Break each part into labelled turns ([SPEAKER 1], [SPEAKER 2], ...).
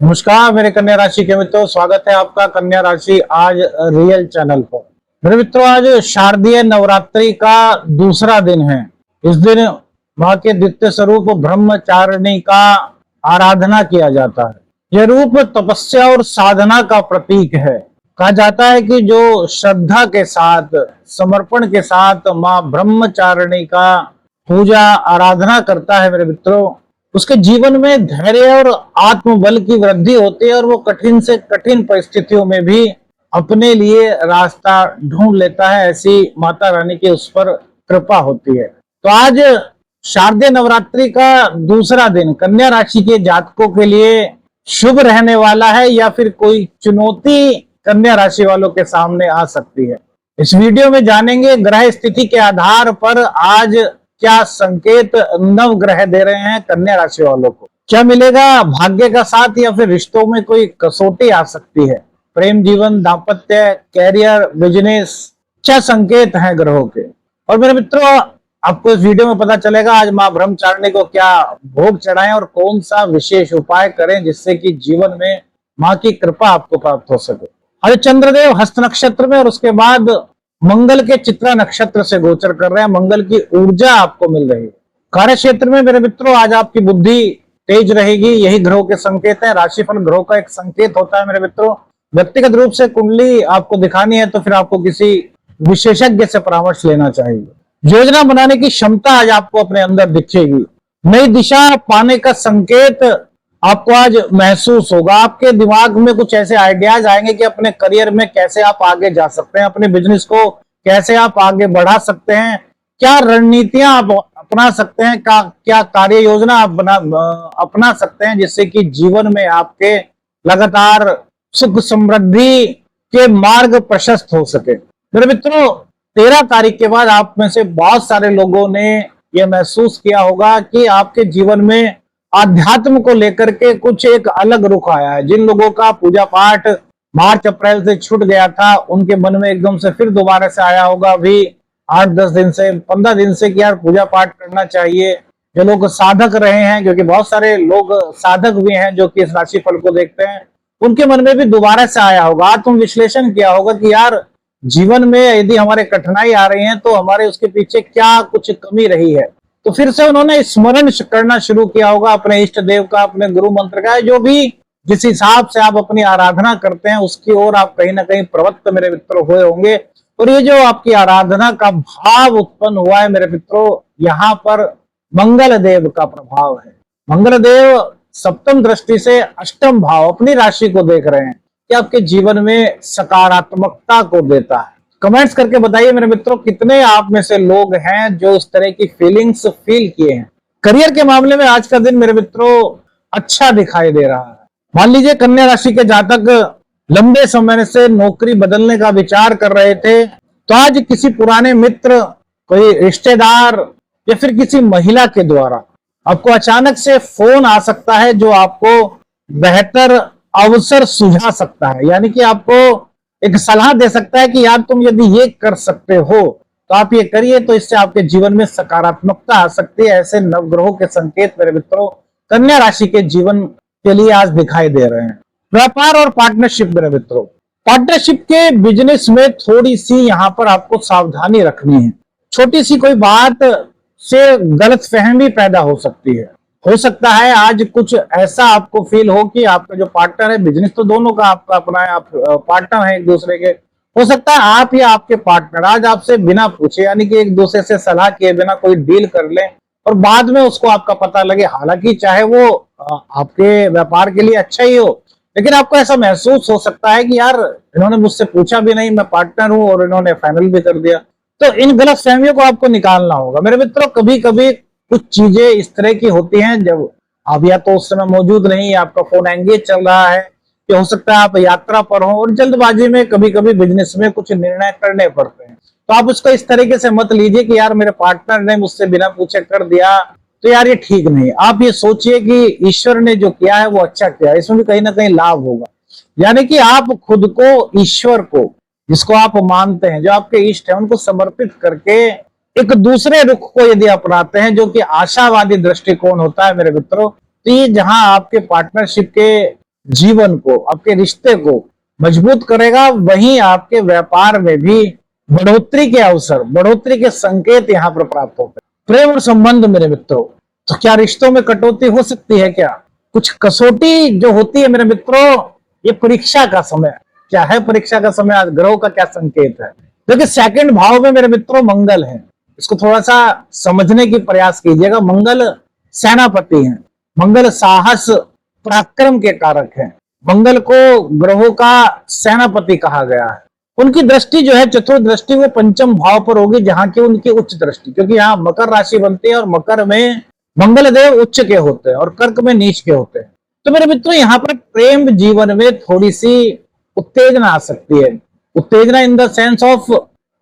[SPEAKER 1] नमस्कार मेरे कन्या राशि के मित्रों, स्वागत है आपका कन्या राशि आज रियल चैनल पर। मेरे मित्रों, आज शारदीय नवरात्रि का दूसरा दिन है। इस दिन मां के द्वितीय स्वरूप ब्रह्मचारिणी का आराधना किया जाता है। यह रूप तपस्या और साधना का प्रतीक है। कहा जाता है कि जो श्रद्धा के साथ, समर्पण के साथ मां ब्रह्मचारिणी का पूजा आराधना करता है, मेरे मित्रों, उसके जीवन में धैर्य और आत्मबल की वृद्धि होती है और वो कठिन से कठिन परिस्थितियों में भी अपने लिए रास्ता ढूंढ लेता है। ऐसी माता रानी की उस पर कृपा होती है। तो आज शारदीय नवरात्रि का दूसरा दिन कन्या राशि के जातकों के लिए शुभ रहने वाला है या फिर कोई चुनौती कन्या राशि वालों के सामने आ सकती है। इस वीडियो में जानेंगे ग्रह स्थिति के आधार पर आज क्या संकेत नवग्रह दे रहे हैं कन्या राशि वालों को। क्या मिलेगा भाग्य का साथ या फिर रिश्तों में कोई कसौटी आ सकती है। प्रेम जीवन, दाम्पत्य, कैरियर, बिजनेस, क्या संकेत हैं ग्रहों के। और मेरे मित्रों, आपको इस वीडियो में पता चलेगा आज मां ब्रह्मचारिणी को क्या भोग चढ़ाएं और कौन सा विशेष उपाय करें जिससे कि जीवन में मां की कृपा आपको प्राप्त हो सके। आज चंद्रदेव हस्त नक्षत्र में और उसके बाद मंगल के चित्रा नक्षत्र से गोचर कर रहे हैं। मंगल की ऊर्जा आपको मिल रही है। कार्य क्षेत्र में मेरे मित्रों आज आपकी बुद्धि तेज रहेगी। यही ग्रहों के संकेत है। राशिफल ग्रहों का एक संकेत होता है मेरे मित्रों। व्यक्तिगत रूप से कुंडली आपको दिखानी है तो फिर आपको किसी विशेषज्ञ से परामर्श लेना चाहिए। योजना बनाने की क्षमता आज आपको अपने अंदर दिखेगी। नई दिशा पाने का संकेत आपको आज महसूस होगा। आपके दिमाग में कुछ ऐसे आइडियाज आएंगे कि अपने करियर में कैसे आप आगे जा सकते हैं, अपने बिजनेस को कैसे आप आगे बढ़ा सकते हैं, क्या रणनीतियां आप अपना सकते हैं, क्या कार्य योजना आप अपना सकते हैं जिससे कि जीवन में आपके लगातार सुख समृद्धि के मार्ग प्रशस्त हो सके। मेरे मित्रों, 13 तारीख के बाद आप में से बहुत सारे लोगों ने यह महसूस किया होगा कि आपके जीवन में आध्यात्म को लेकर के कुछ एक अलग रुख आया है। जिन लोगों का पूजा पाठ मार्च अप्रैल से छूट गया था उनके मन में एकदम से फिर दोबारा से आया होगा अभी 8-10 दिन से, 15 दिन से कि यार पूजा पाठ करना चाहिए। जो लोग साधक रहे हैं, क्योंकि बहुत सारे लोग साधक भी हैं जो कि इस राशि फल को देखते हैं, उनके मन में भी दोबारा से आया होगा। आत्म विश्लेषण किया होगा कि यार जीवन में यदि हमारे कठिनाई आ रही है तो हमारे उसके पीछे क्या कुछ कमी रही है। तो फिर से उन्होंने स्मरण करना शुरू किया होगा अपने इष्ट देव का, अपने गुरु मंत्र का। जो भी जिस हिसाब से आप अपनी आराधना करते हैं उसकी ओर आप कहीं ना कहीं प्रवृत्त मेरे मित्रों हुए होंगे। और ये जो आपकी आराधना का भाव उत्पन्न हुआ है मेरे मित्रों, यहाँ पर मंगल देव का प्रभाव है। मंगल देव सप्तम दृष्टि से अष्टम भाव अपनी राशि को देख रहे हैं कि आपके जीवन में सकारात्मकता को देता है। कमेंट्स करके बताइए मेरे मित्रों, कितने आप में से लोग हैं जो इस तरह की फीलिंग्स फील किए हैं। करियर के मामले में आज का दिन मेरे मित्रों अच्छा दिखाई दे रहा है। मान लीजिए कन्या राशि के जातक लंबे समय से नौकरी बदलने का विचार कर रहे थे तो आज किसी पुराने मित्र, कोई रिश्तेदार या फिर किसी महिला के द्वारा आपको अचानक से फोन आ सकता है जो आपको बेहतर अवसर सुझा सकता है। यानी कि आपको एक सलाह दे सकता है कि यार तुम यदि ये कर सकते हो तो आप ये करिए, तो इससे आपके जीवन में सकारात्मकता आ सकती है। ऐसे नवग्रहों के संकेत मेरे मित्रों कन्या राशि के जीवन के लिए आज दिखाई दे रहे हैं। व्यापार और पार्टनरशिप मेरे मित्रों, पार्टनरशिप के बिजनेस में थोड़ी सी यहाँ पर आपको सावधानी रखनी है। छोटी सी कोई बात से गलतफहमी पैदा हो सकती है। हो सकता है आज कुछ ऐसा आपको फील हो कि आपका जो पार्टनर है, बिजनेस तो दोनों का आपका अपना है, आप पार्टनर है एक दूसरे के, हो सकता है आप या आपके पार्टनर आज आपसे बिना पूछे, यानी कि एक दूसरे से सलाह किए बिना कोई डील कर ले और बाद में उसको आपका पता लगे। हालांकि चाहे वो आपके व्यापार के लिए अच्छा ही हो, लेकिन आपको ऐसा महसूस हो सकता है कि यार इन्होंने मुझसे पूछा भी नहीं, मैं पार्टनर हूं और इन्होंने फाइनल भी कर दिया। तो इन गलत फहमियों को आपको निकालना होगा मेरे मित्रों। कभी कभी कुछ चीजें इस तरह की होती हैं जब आप या तो उस समय मौजूद नहीं, आपका फोन एंगेज चल रहा है, कि हो सकता है आप यात्रा पर हो और जल्दबाजी में कभी कभी बिजनेस में कुछ निर्णय करने पड़ते हैं। तो आप उसको इस तरीके से मत लीजिए कि यार मेरे पार्टनर ने मुझसे बिना पूछे कर दिया तो यार ये ठीक नहीं। आप ये सोचिए कि ईश्वर ने जो किया है वो अच्छा किया है, इसमें भी कहीं ना कहीं लाभ होगा। यानी कि आप खुद को, ईश्वर को, जिसको आप मानते हैं, जो आपके इष्ट है, उनको समर्पित करके एक दूसरे रुख को यदि अपनाते हैं जो कि आशावादी दृष्टिकोण होता है मेरे मित्रों, तो ये जहां आपके पार्टनरशिप के जीवन को, आपके रिश्ते को मजबूत करेगा, वहीं आपके व्यापार में भी बढ़ोतरी के अवसर, बढ़ोतरी के संकेत यहाँ पर प्राप्त होते हैं। प्रेम और संबंध मेरे मित्रों, तो क्या रिश्तों में कटौती हो सकती है? क्या कुछ कसौटी जो होती है मेरे मित्रों, ये परीक्षा का समय क्या है? परीक्षा का समय आज ग्रहों का क्या संकेत है? देखिए सेकंड भाव में मेरे मित्रों मंगल है, इसको थोड़ा सा समझने की प्रयास कीजिएगा। मंगल सेनापति हैं, मंगल साहस पराक्रम के कारक हैं, मंगल को ग्रहों का सेनापति कहा गया है। उनकी दृष्टि जो है चतुर्थ दृष्टि वो पंचम भाव पर होगी, जहां की उनकी उच्च दृष्टि, क्योंकि यहाँ मकर राशि बनती है और मकर में मंगल देव उच्च के होते हैं और कर्क में नीच के होते हैं। तो मेरे मित्रों यहाँ पर प्रेम जीवन में थोड़ी सी उत्तेजना आ सकती है। उत्तेजना इन द सेंस ऑफ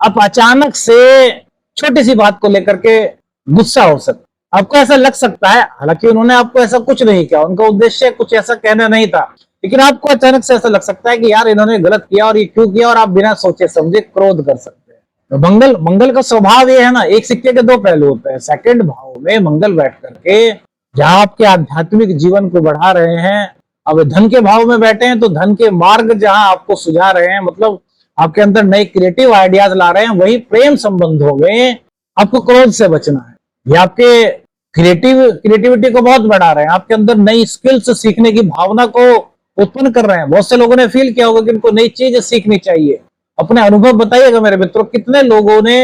[SPEAKER 1] आप अचानक से छोटी सी बात को लेकर के गुस्सा हो सकता, आपको ऐसा लग सकता है, हालांकि उन्होंने आपको ऐसा कुछ नहीं किया, उनका उद्देश्य कुछ ऐसा कहना नहीं था, लेकिन आपको अचानक से ऐसा लग सकता है कि यार इन्होंने गलत किया और ये क्यों किया, और आप बिना सोचे समझे क्रोध कर सकते हैं। तो मंगल का स्वभाव ये है ना, एक सिक्के के दो पहलू होते हैं। सेकंड भाव में मंगल बैठ करके जहां आपके आध्यात्मिक जीवन को बढ़ा रहे हैं, अब धन के भाव में बैठे हैं तो धन के मार्ग जहां आपको सुझा रहे हैं, मतलब आपके अंदर नए क्रिएटिव आइडियाज ला रहे हैं, वही प्रेम संबंधों में आपको क्रोध से बचना है। ये आपके क्रिएटिविटी को बहुत बढ़ा रहे हैं, आपके अंदर नई स्किल्स सीखने की भावना को उत्पन्न कर रहे हैं। बहुत से लोगों ने फील किया होगा कि इनको नई चीज सीखनी चाहिए। अपने अनुभव बताइएगा मेरे मित्रों, कितने लोगों ने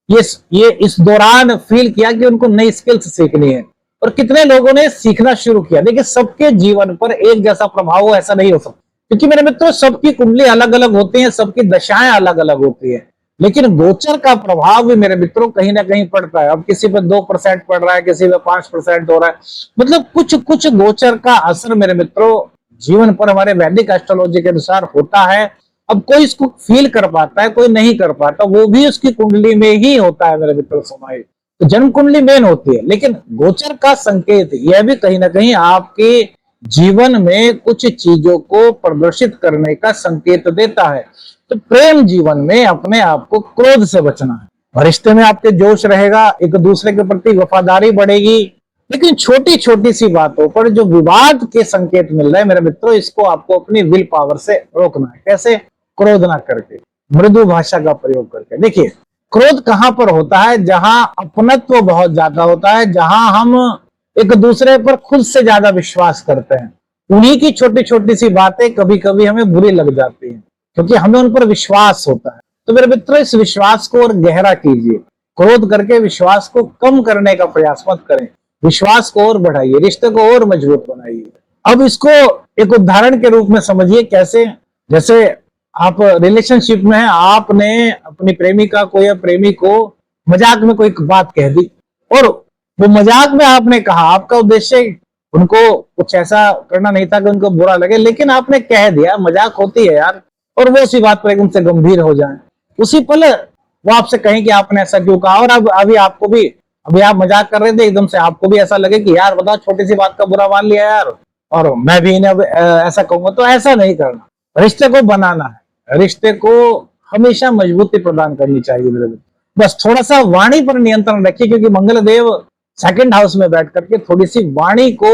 [SPEAKER 1] ये इस दौरान फील किया कि उनको नई स्किल्स सीखनी है, और कितने लोगों ने सीखना शुरू किया। देखिए सबके जीवन पर एक जैसा प्रभाव हो ऐसा नहीं हो सकता, क्योंकि मेरे मित्रों सबकी कुंडली अलग अलग होती है, सबकी दशाएं अलग अलग होती है, लेकिन गोचर का प्रभाव भी मेरे मित्रों कहीं ना कहीं पड़ता है। अब किसी पे 2% पड़ रहा है, किसी पे 5% हो रहा है, मतलब कुछ कुछ गोचर का असर मेरे मित्रों जीवन पर हमारे वैदिक एस्ट्रोलॉजी के अनुसार होता है। अब कोई इसको फील कर पाता है, कोई नहीं कर पाता, वो भी उसकी कुंडली में ही होता है मेरे मित्रों। समाहित तो जन्म कुंडली मेन होती है, लेकिन गोचर का संकेत यह भी कहीं ना कहीं आपके जीवन में कुछ चीजों को प्रदर्शित करने का संकेत देता है। तो प्रेम जीवन में अपने आप को क्रोध से बचना है, और रिश्ते में आपके जोश रहेगा, एक दूसरे के प्रति वफादारी बढ़ेगी, लेकिन छोटी छोटी सी बातों पर जो विवाद के संकेत मिल रहे हैं मेरे मित्रों, इसको आपको अपनी विल पावर से रोकना है। कैसे? क्रोध ना करके, मृदु भाषा का प्रयोग करके। देखिए क्रोध कहां पर होता है? जहां अपनत्व बहुत ज्यादा होता है, जहां हम एक दूसरे पर खुद से ज्यादा विश्वास करते हैं, उन्हीं की छोटी छोटी सी बातें कभी कभी हमें बुरी लग जाती हैं, क्योंकि हमें उन पर विश्वास होता है। तो मेरे मित्रों इस विश्वास को और गहरा कीजिए, क्रोध करके विश्वास को कम करने का प्रयास मत करें, विश्वास को और बढ़ाइए, रिश्ते को और मजबूत बनाइए। अब इसको एक उदाहरण के रूप में समझिए। कैसे? जैसे आप रिलेशनशिप में हैं, आपने अपनी प्रेमिका को या प्रेमी को मजाक में कोई बात कह दी, और वो मजाक में आपने कहा, आपका उद्देश्य उनको कुछ ऐसा करना नहीं था कि उनको बुरा लगे, लेकिन आपने कह दिया, मजाक होती है यार, और वो उसी बात पर एकदम से गंभीर हो जाए, उसी पल वो आपसे कहें कि आपने ऐसा क्यों कहा, और अब अभी आपको भी, अभी आप मजाक कर रहे थे, एकदम से आपको भी ऐसा लगे कि यार बताओ छोटी सी बात का बुरा मान लिया यार, और मैं भी इन्हें ऐसा कहूंगा। तो ऐसा नहीं करना, रिश्ते को बनाना है, रिश्ते को हमेशा मजबूती प्रदान करनी चाहिए मेरे मित्र। बस थोड़ा सा वाणी पर नियंत्रण रखिए, क्योंकि मंगल देव सेकंड हाउस में बैठ करके थोड़ी सी वाणी को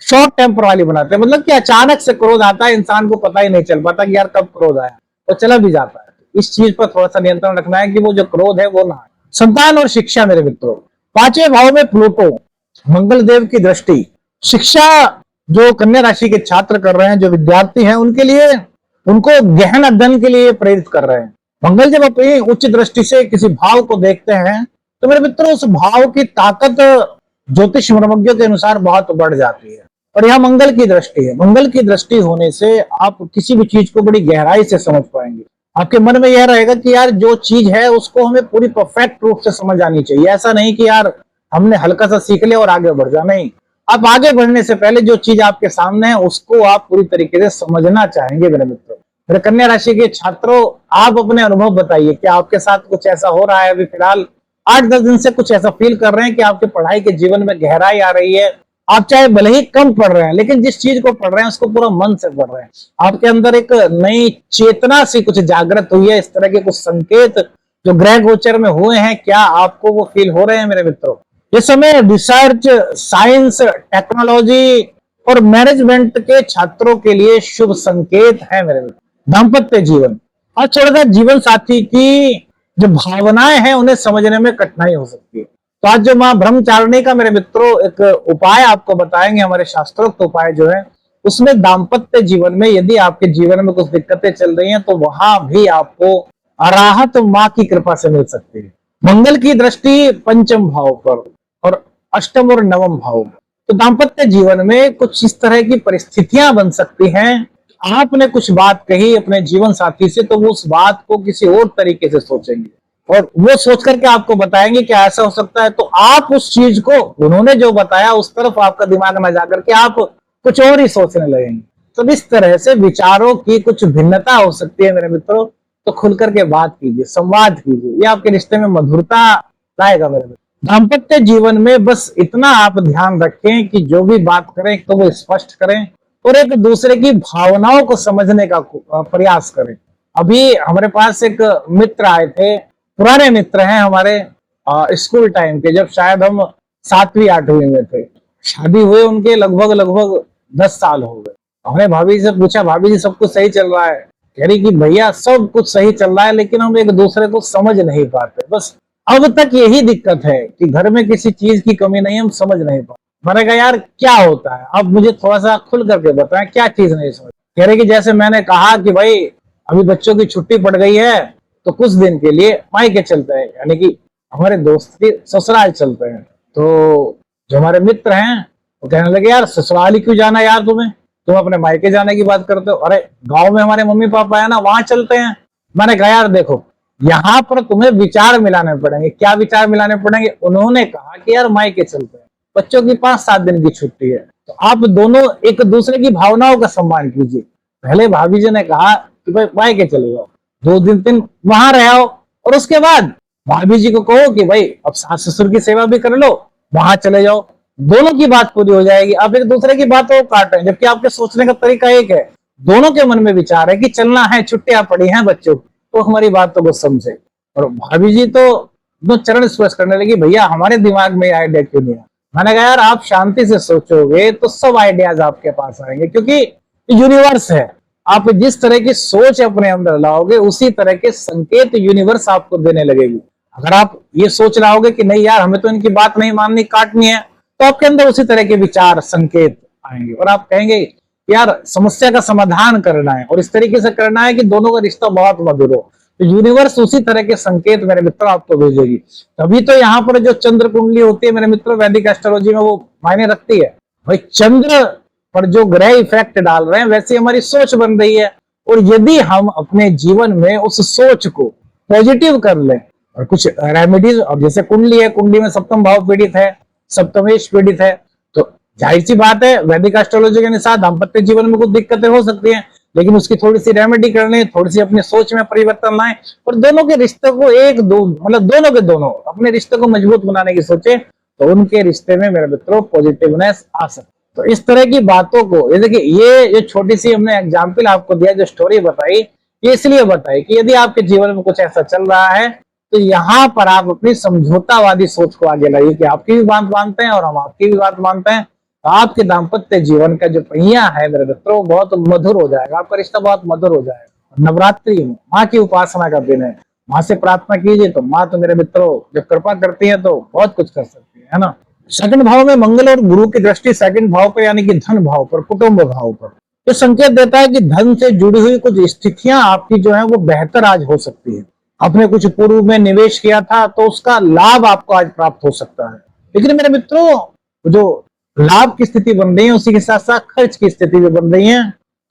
[SPEAKER 1] शॉर्ट टेम्पर वाली बनाते हैं, मतलब कि अचानक से क्रोध आता है, इंसान को पता ही नहीं चल पाता कि यार कब क्रोध आया, तो चला भी जाता है। इस चीज पर थोड़ा सा नियंत्रण रखना है कि वो जो क्रोध है वो ना आए। संतान और शिक्षा मेरे मित्रों, 5वें भाव में प्लूटो, मंगल देव की दृष्टि, शिक्षा जो कन्या राशि के छात्र कर रहे हैं, जो विद्यार्थी हैं, उनके लिए, उनको गहन अध्ययन के लिए प्रेरित कर रहे हैं। मंगल जब अपनी उच्च दृष्टि से किसी भाव को देखते हैं तो मेरे मित्रों उस भाव की ताकत ज्योतिष मर्मज्ञों के अनुसार बहुत बढ़ जाती है। और यहाँ मंगल की दृष्टि है, मंगल की दृष्टि होने से आप किसी भी चीज को बड़ी गहराई से समझ पाएंगे। आपके मन में यह रहेगा कि यार जो चीज है उसको हमें पूरी परफेक्ट रूप से समझ आनी चाहिए, ऐसा नहीं कि यार हमने हल्का सा सीख लिया और आगे बढ़ जा। नहीं, आप आगे बढ़ने से पहले जो चीज आपके सामने है उसको आप पूरी तरीके से समझना चाहेंगे। मेरे मित्रों, मेरे कन्या राशि के छात्रों, आप अपने अनुभव बताइए कि आपके साथ कुछ ऐसा हो रहा है अभी फिलहाल 8-10 दिन से, कुछ ऐसा फील कर रहे हैं कि आपके पढ़ाई के जीवन में गहराई आ रही है। आप चाहे भले ही कम पढ़ रहे हैं, लेकिन जिस चीज को पढ़ रहे हैं उसको पूरा मन से पढ़ रहे हैं। आपके अंदर एक नई चेतना सी कुछ जागृत हुई है। इस तरह के कुछ संकेत जो ग्रह गोचर में हुए हैं, क्या आपको वो फील हो रहे हैं मेरे मित्रों? इस समय रिसर्च, साइंस, टेक्नोलॉजी, और मैनेजमेंट के छात्रों के लिए शुभ संकेत है मेरे मित्र। दाम्पत्य जीवन और थोड़ा जीवन साथी की जो भावनाएं हैं उन्हें समझने में कठिनाई हो सकती है। तो आज जो मां ब्रह्मचारिणी का मेरे मित्रों एक उपाय आपको बताएंगे, हमारे शास्त्रोक्त उपाय जो है उसमें दाम्पत्य जीवन में यदि आपके जीवन में कुछ दिक्कतें चल रही हैं तो वहां भी आपको राहत मां की कृपा से मिल सकती है। मंगल की दृष्टि पंचम भाव पर और अष्टम और नवम भाव में, तो दाम्पत्य जीवन में कुछ इस तरह की परिस्थितियां बन सकती हैं। आपने कुछ बात कही अपने जीवन साथी से तो वो उस बात को किसी और तरीके से सोचेंगे और वो सोच करके आपको बताएंगे कि ऐसा हो सकता है, तो आप उस चीज को उन्होंने जो बताया उस तरफ आपका दिमाग में जाकर के आप कुछ और ही सोचने लगेंगे। तो इस तरह से विचारों की कुछ भिन्नता हो सकती है मेरे मित्रों। तो खुल करके बात कीजिए, संवाद कीजिए, ये आपके रिश्ते में मधुरता लाएगा मेरे मित्र। दाम्पत्य जीवन में बस इतना आप ध्यान रखें कि जो भी बात करें तो वो स्पष्ट करें और एक दूसरे की भावनाओं को समझने का प्रयास करें। अभी हमारे पास एक मित्र आए थे, पुराने मित्र हैं हमारे स्कूल टाइम के, जब शायद हम 7वीं 8वीं में थे। शादी हुए उनके लगभग 10 साल हो गए। हमने भाभी से पूछा, भाभी जी सब कुछ सही चल रहा है? कह रही कि भैया सब कुछ सही चल रहा है लेकिन हम एक दूसरे को समझ नहीं पाते। बस अब तक यही दिक्कत है कि घर में किसी चीज की कमी नहीं, हम समझ नहीं पाते। मैंने कहा यार क्या होता है, अब मुझे थोड़ा सा खुल करके बताएं क्या चीज नहीं समझ। कह रहे कि जैसे मैंने कहा कि भाई अभी बच्चों की छुट्टी पड़ गई है तो कुछ दिन के लिए मायके चलते हैं, यानी कि हमारे दोस्त के ससुराल चलते हैं। तो जो हमारे मित्र हैं वो कहने लगे यार ससुराल ही क्यों जाना यार, तुम अपने मायके जाने की बात करते हो। अरे गांव में हमारे मम्मी पापा है ना, वहां चलते हैं। मैंने कहा यार देखो यहाँ पर तुम्हें विचार मिलाने पड़ेंगे। क्या विचार मिलाने पड़ेंगे? उन्होंने कहा कि यार मायके चलते हैं, बच्चों की 5-7 दिन की छुट्टी है, तो आप दोनों एक दूसरे की भावनाओं का सम्मान कीजिए। पहले भाभी जी ने कहा कि भाई मायके चले जाओ, 2 दिन वहां रह आओ और उसके बाद भाभी जी को कहो कि भाई अब सास ससुर की सेवा भी कर लो, वहां चले जाओ। दोनों की बात पूरी हो जाएगी। आप एक दूसरे की बातों को काट रहे हैं जबकि आपके सोचने का तरीका एक है। दोनों के मन में विचार है कि चलना है, छुट्टियां पड़ी हैं बच्चों की, तो हमारी बात तो वो समझे। और भाभी जी तो चरण स्पर्श करने लगी, भैया हमारे दिमाग में आइडिया क्यों नहीं आया? मैंने कहा यार आप शांति से सोचोगे तो सब आइडियाज आपके पास आएंगे, क्योंकि यूनिवर्स है। आप जिस तरह की सोच अपने अंदर लाओगे उसी तरह के संकेत यूनिवर्स आपको देने लगेगी। अगर आप ये सोच रहोगे कि नहीं यार हमें तो इनकी बात नहीं माननी, काटनी है, तो आपके अंदर उसी तरह के विचार संकेत आएंगे और आप कहेंगे यार समस्या का समाधान करना है और इस तरीके से करना है कि दोनों का रिश्ता बहुत मधुर हो। तो यूनिवर्स उसी तरह के संकेत मेरे मित्र आपको भेजेगी। तभी तो यहाँ पर जो चंद्र कुंडली होती है मेरे मित्र वैदिक एस्ट्रोलॉजी में वो मायने रखती है। भाई चंद्र पर जो ग्रह इफेक्ट डाल रहे हैं वैसे हमारी सोच बन रही है, और यदि हम अपने जीवन में उस सोच को पॉजिटिव कर लें और कुछ रेमेडीज, और जैसे कुंडली है, कुंडली में सप्तम भाव पीड़ित है, सप्तमेश पीड़ित है, तो जाहिर सी बात है वैदिक एस्ट्रोलॉजी के अनुसार दाम्पत्य जीवन में कुछ दिक्कतें हो सकती हैं, लेकिन उसकी थोड़ी सी रेमेडी करनी, थोड़ी सी अपनी सोच में परिवर्तन लाएं और दोनों के रिश्ते को दोनों के दोनों अपने रिश्ते को मजबूत बनाने की सोचे, तो उनके रिश्ते में मेरे मित्रों पॉजिटिवनेस आ सकती। तो इस तरह की बातों को ये देखिए, ये जो छोटी सी हमने एग्जाम्पल आपको दिया, जो स्टोरी बताई, ये इसलिए बताई कि यदि आपके जीवन में कुछ ऐसा चल रहा है तो यहाँ पर आप अपनी समझौतावादी सोच को आगे लाइए कि आपकी भी बात मानते हैं और हम आपकी भी बात मानते हैं। तो आपके दाम्पत्य जीवन का जो पहिया है मेरे मित्रों बहुत मधुर हो जाएगा, आपका रिश्ता बहुत मधुर हो जाएगा। नवरात्रि में माँ की उपासना का दिन है, माँ से प्रार्थना कीजिए तो माँ तो मेरे मित्रों जब कृपा करती है तो बहुत कुछ कर सकती है ना। सेकंड भाव में मंगल और गुरु की दृष्टि सेकंड भाव पर यानी कि धन भाव पर, कुटुंब भाव पर, ये संकेत देता है कि धन से जुड़ी हुई कुछ स्थितियां आपकी जो है वो बेहतर आज हो सकती है। आपने कुछ पूर्व में निवेश किया था तो उसका लाभ आपको आज प्राप्त हो सकता है, लेकिन मेरे मित्रों जो लाभ की स्थिति बन रही है उसी के साथ साथ खर्च की स्थिति भी बन रही है,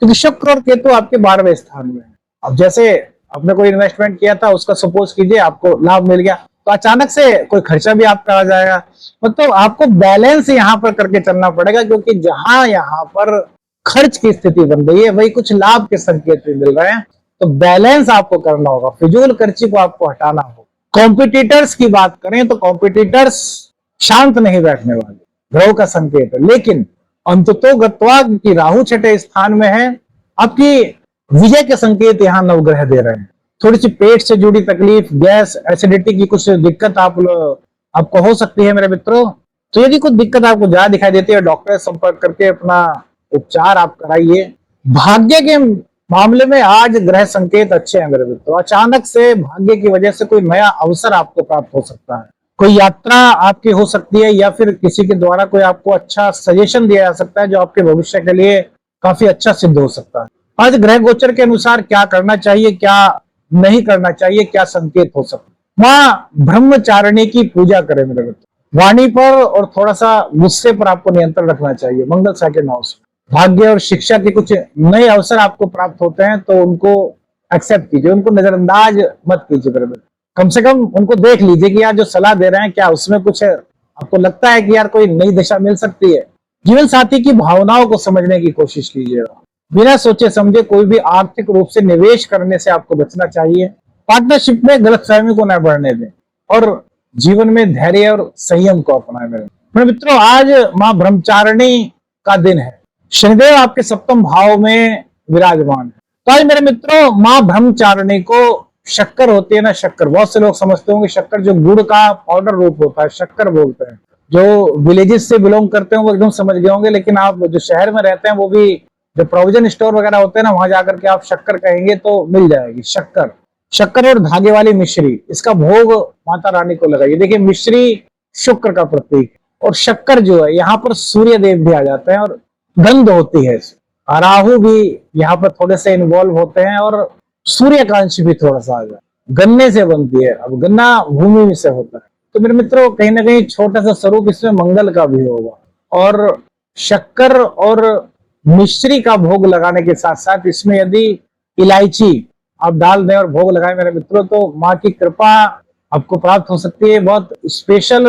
[SPEAKER 1] क्योंकि शुक्र और केतु आपके 12वें स्थान में है। अब जैसे आपने कोई इन्वेस्टमेंट किया था उसका सपोज कीजिए आपको लाभ मिल गया, तो अचानक से कोई खर्चा भी आपका आ जाएगा। मतलब आपको बैलेंस यहाँ पर करके चलना पड़ेगा, क्योंकि जहां यहाँ पर खर्च की स्थिति बन रही है वही कुछ लाभ के संकेत भी मिल रहे हैं, तो बैलेंस आपको करना होगा, फिजूल खर्ची को आपको हटाना होगा। कॉम्पिटिटर्स की बात करें तो कॉम्पिटिटर्स शांत नहीं बैठने वाले, ग्रहों का संकेत है, लेकिन अंततोगत्वा की राहु 6ठे स्थान में है, आपकी विजय के संकेत यहाँ नवग्रह दे रहे हैं। थोड़ी सी पेट से जुड़ी तकलीफ, गैस, एसिडिटी की कुछ दिक्कत आपको हो सकती है मेरे मित्रों, तो यदि कुछ दिक्कत आपको ज्यादा दिखाई देती है, डॉक्टर से संपर्क करके अपना उपचार आप कराइए। भाग्य के मामले में आज ग्रह संकेत अच्छे हैं मेरे मित्रों। अचानक से भाग्य की वजह से कोई नया अवसर आपको प्राप्त हो सकता है, कोई यात्रा आपकी हो सकती है, या फिर किसी के द्वारा कोई आपको अच्छा सजेशन दिया जा सकता है जो आपके भविष्य के लिए काफी अच्छा सिद्ध हो सकता है। आज ग्रह गोचर के अनुसार क्या करना चाहिए, क्या नहीं करना चाहिए, क्या संकेत हो सकता है। मां ब्रह्मचारिणी की पूजा करें मेरे मित्र। वाणी पर और थोड़ा सा गुस्से पर आपको नियंत्रण रखना चाहिए। मंगल सेकंड हाउस, भाग्य और शिक्षा के कुछ नए अवसर आपको प्राप्त होते हैं तो उनको एक्सेप्ट कीजिए, उनको नजरअंदाज मत कीजिए मेरे मित्र। कम से कम उनको देख लीजिए कि यार जो सलाह दे रहे हैं क्या उसमें कुछ है, आपको लगता है कि यार कोई नई दिशा मिल सकती है। जीवन साथी की भावनाओं को समझने की कोशिश कीजिएगा। बिना सोचे समझे कोई भी आर्थिक रूप से निवेश करने से आपको बचना चाहिए। पार्टनरशिप में गलतफहमी को न बढ़ने दें और जीवन में धैर्य और संयम को अपनाएं मेरे मित्रों। आज मां ब्रह्मचारिणी का दिन है। शनिदेव आपके सप्तम भाव में विराजमान है। तो आज मेरे मित्रों मां ब्रह्मचारिणी को शक्कर होती है ना, शक्कर, बहुत से लोग समझते होंगे शक्कर जो गुड़ का पाउडर रूप होता है, शक्कर बोलते हैं। जो विलेजेस से बिलोंग करते हैं वो एकदम समझ गए होंगे, लेकिन आप जो शहर में रहते हैं वो भी जो प्रोविजन स्टोर वगैरह होते हैं ना, वहां जाकर के आप शक्कर कहेंगे तो मिल जाएगी शक्कर। शक्कर और धागे वाली मिश्री, इसका भोग माता रानी को लगाइए। देखिए मिश्री शुक्र का प्रतीक और शक्कर जो है यहाँ पर सूर्य देव भी आ जाते हैं और गंध होती है। राहु भी यहाँ पर थोड़े से इन्वॉल्व होते हैं और सूर्यकांश भी थोड़ा सा आ जाए। गन्ने से बनती है, अब गन्ना भूमि से होता है। तो मेरे मित्रों कहीं ना कहीं छोटा सा स्वरूप इसमें मंगल का भी होगा। और शक्कर और मिश्री का भोग लगाने के साथ साथ इसमें यदि इलायची आप डाल दें और भोग लगाएं मेरे मित्रों, तो माँ की कृपा आपको प्राप्त हो सकती है। बहुत स्पेशल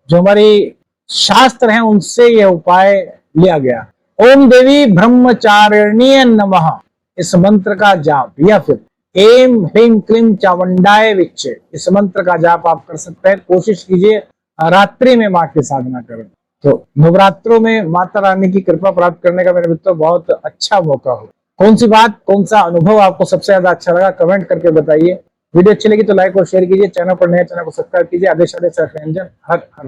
[SPEAKER 1] जो हमारी शास्त्र हैं उनसे यह उपाय लिया गया। ओम देवी ब्रह्मचारिणी नमः इस मंत्र का जाप, या फिर एम ह्रीम क्लीम चामुंडाय विच्चे इस मंत्र का जाप आप कर सकते हैं। कोशिश कीजिए रात्रि में माँ की साधना करें तो नवरात्रों में माता रानी की कृपा प्राप्त करने का मेरे मित्रों बहुत अच्छा मौका हो। कौन सी बात, कौन सा अनुभव आपको सबसे ज्यादा अच्छा लगा कमेंट करके बताइए। वीडियो अच्छी लगी तो लाइक और शेयर कीजिए। चैनल पर नए चैनल को सब्सक्राइब कीजिए। आदेश आदेश हर हर